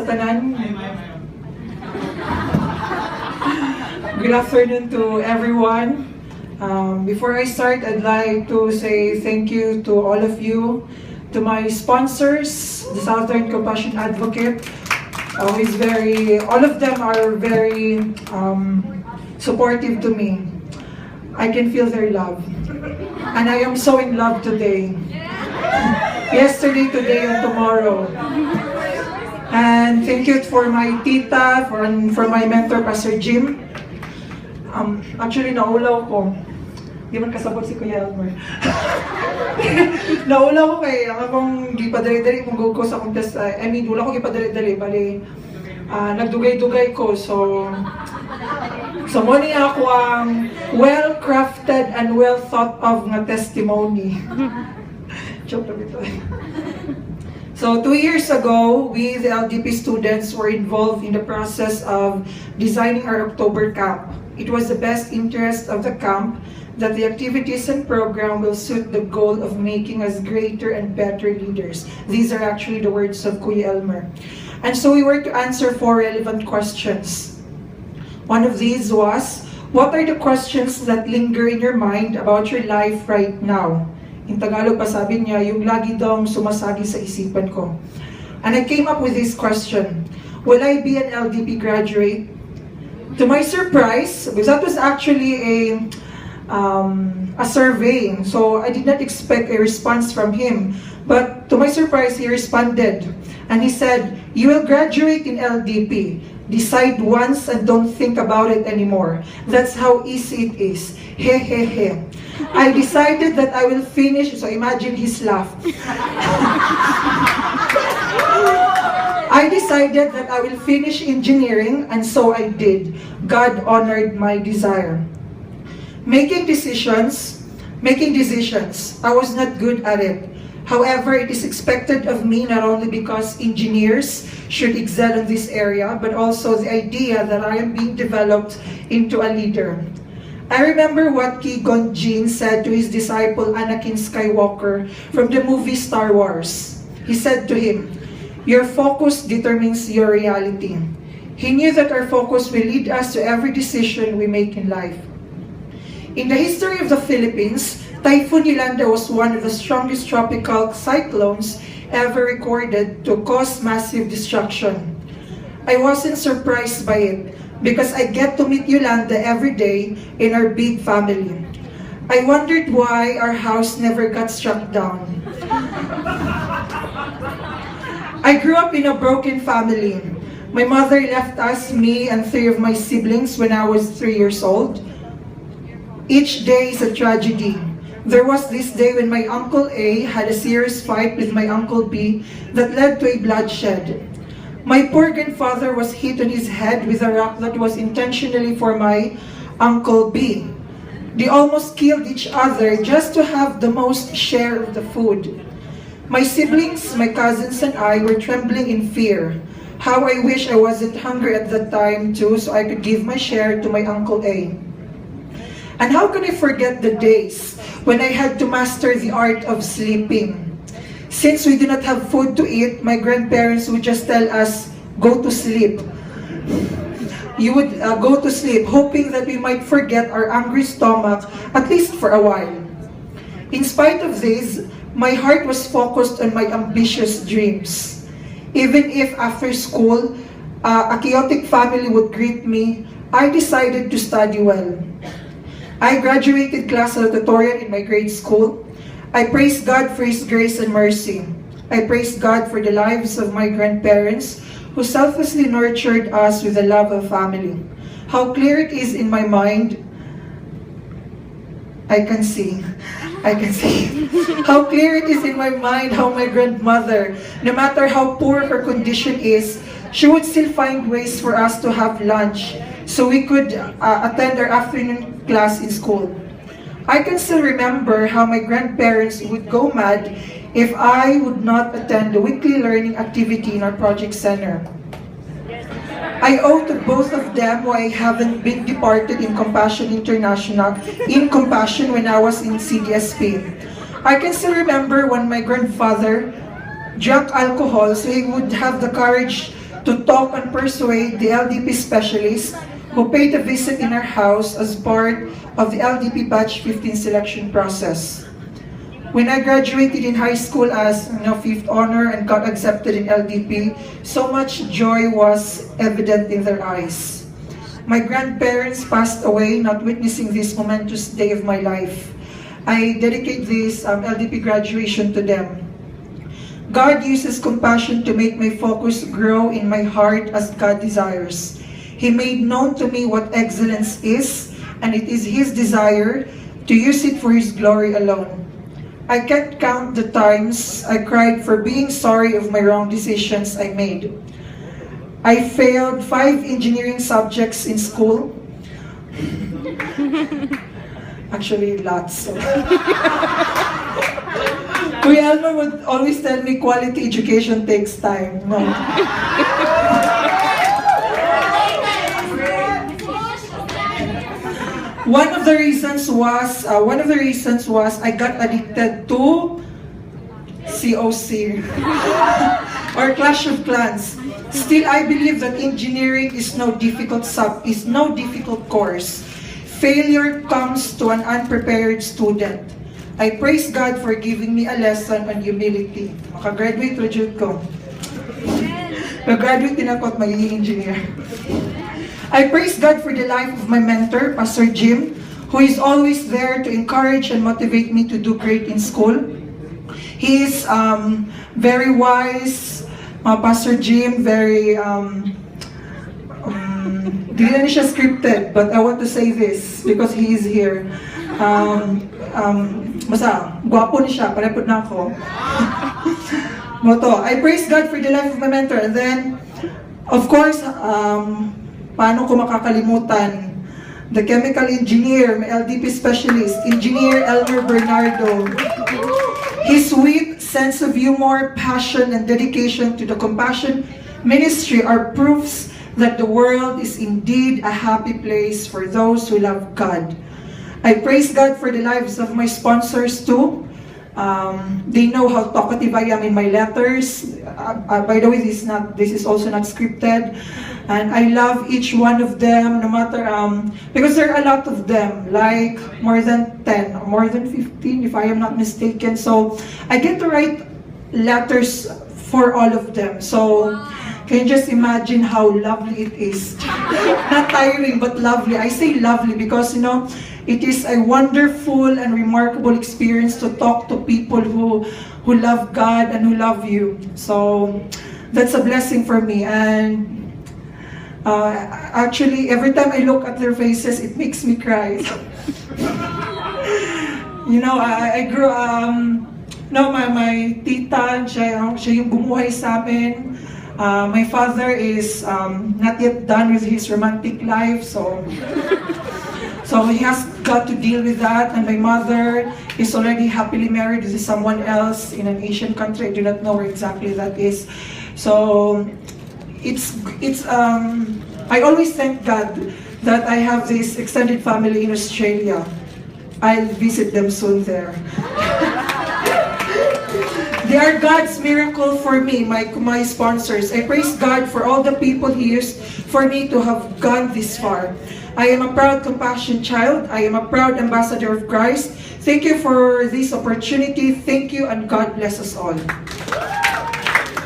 tanan. Good afternoon to everyone. Before I start, I'd like to say thank you to all of you, to my sponsors, the Southern Compassion Advocate. All of them are very supportive to me. I can feel their love. And I am so in love today. Yesterday, today, and tomorrow. And thank you for my tita, for my mentor, Pastor Jim. Actually, naulaw ko. Di man kasabot si Kuya Elmer. Naulaw ko kay akong gipadali-dali kung go ko sa contest. Wala ko gipadali-dali. Bali, nagdugay-dugay ko. So mo niya ako ang well-crafted and well-thought-of nga testimony. Joke lang ito. So 2 years ago, we, the LDP students, were involved in the process of designing our October camp. It was the best interest of the camp that the activities and program will suit the goal of making us greater and better leaders. These are actually the words of Kuya Elmer. And so we were to answer 4 relevant questions. One of these was, what are the questions that linger in your mind about your life right now? In Tagalog pa sabi niya, yung lagi daw sumasagi sa isipan ko. And I came up with this question, will I be an LDP graduate? To my surprise, because that was actually a survey, so I did not expect a response from him. But to my surprise, he responded. And he said, you will graduate in LDP. Decide once and don't think about it anymore. That's how easy it is. He he he. I decided that I will finish, so imagine his laugh. I decided that I will finish engineering, and so I did. God honored my desire. Making decisions, I was not good at it. However, it is expected of me not only because engineers should excel in this area, but also the idea that I am being developed into a leader. I remember what Qui-Gon Jinn said to his disciple Anakin Skywalker from the movie Star Wars. He said to him, your focus determines your reality. He knew that our focus will lead us to every decision we make in life. In the history of the Philippines, Typhoon Yolanda was one of the strongest tropical cyclones ever recorded to cause massive destruction. I wasn't surprised by it because I get to meet Yolanda every day in our big family. I wondered why our house never got struck down. I grew up in a broken family. My mother left us, me and 3 of my siblings when I was 3 years old. Each day is a tragedy. There was this day when my Uncle A had a serious fight with my Uncle B that led to a bloodshed. My poor grandfather was hit on his head with a rock that was intentionally for my Uncle B. They almost killed each other just to have the most share of the food. My siblings, my cousins, and I were trembling in fear. How I wish I wasn't hungry at that time too, so I could give my share to my Uncle A. And how can I forget the days when I had to master the art of sleeping? Since we do not have food to eat, my grandparents would just tell us, go to sleep. You would go to sleep, hoping that we might forget our hungry stomach, at least for a while. In spite of this, my heart was focused on my ambitious dreams. Even if after school, a chaotic family would greet me, I decided to study well. I graduated class salutatorian in my grade school. I praise God for His grace and mercy. I praise God for the lives of my grandparents who selflessly nurtured us with the love of family. How clear it is in my mind. I can see. How clear it is in my mind how my grandmother, no matter how poor her condition is, she would still find ways for us to have lunch so we could attend our afternoon class in school. I can still remember how my grandparents would go mad if I would not attend the weekly learning activity in our project center. I owe to both of them why I haven't been departed in Compassion International in Compassion when I was in CDSP. I can still remember when my grandfather drank alcohol so he would have the courage to talk and persuade the LDP specialists who paid a visit in our house as part of the LDP Batch 15 selection process. When I graduated in high school as fifth honor and got accepted in LDP, so much joy was evident in their eyes. My grandparents passed away, not witnessing this momentous day of my life. I dedicate this LDP graduation to them. God uses compassion to make my focus grow in my heart as God desires. He made known to me what excellence is, and it is His desire to use it for His glory alone. I can't count the times I cried for being sorry of my wrong decisions I made. I failed 5 engineering subjects in school. Actually, lots. Kuya Elmer would always tell me quality education takes time. No. One of the reasons was I got addicted to COC or Clash of Clans. Still, I believe that engineering is no difficult course. Failure comes to an unprepared student. I praise God for giving me a lesson on humility. Makagraduate na jud ko. Nag-graduate din ako at magiging engineer. I praise God for the life of my mentor, Pastor Jim, who is always there to encourage and motivate me to do great in school. He is very wise, Pastor Jim, very, di na siya scripted, but I want to say this because he is here. Basta, gwapo ni siya, parepod na ako. Moto, I praise God for the life of my mentor. And then, of course, paano ko makakalimutan the chemical engineer, my LDP specialist, Engineer Elmer Bernardo. His sweet sense of humor, passion, and dedication to the compassion ministry are proofs that the world is indeed a happy place for those who love God. I praise God for the lives of my sponsors too. They know how talkative I am in my letters. By the way, this is also not scripted. And I love each one of them, no matter, because there are a lot of them, like more than 10, or more than 15, if I am not mistaken. So I get to write letters for all of them. So can you just imagine how lovely it is? Not tiring, but lovely. I say lovely because, it is a wonderful and remarkable experience to talk to people who love God and who love you. So that's a blessing for me. And actually, every time I look at their faces, it makes me cry. I grew my tita, siya yung bumuhay sa amin. My father is not yet done with his romantic life, so he has got to deal with that. And my mother is already happily married to someone else in an Asian country. I do not know where exactly that is. So I always thank God that I have this extended family in Australia. I'll visit them soon there. They are God's miracle for me, my sponsors. I praise God for all the people He used for me to have gone this far. I am a proud Compassion child. I am a proud ambassador of Christ. Thank you for this opportunity. Thank you, and God bless us all.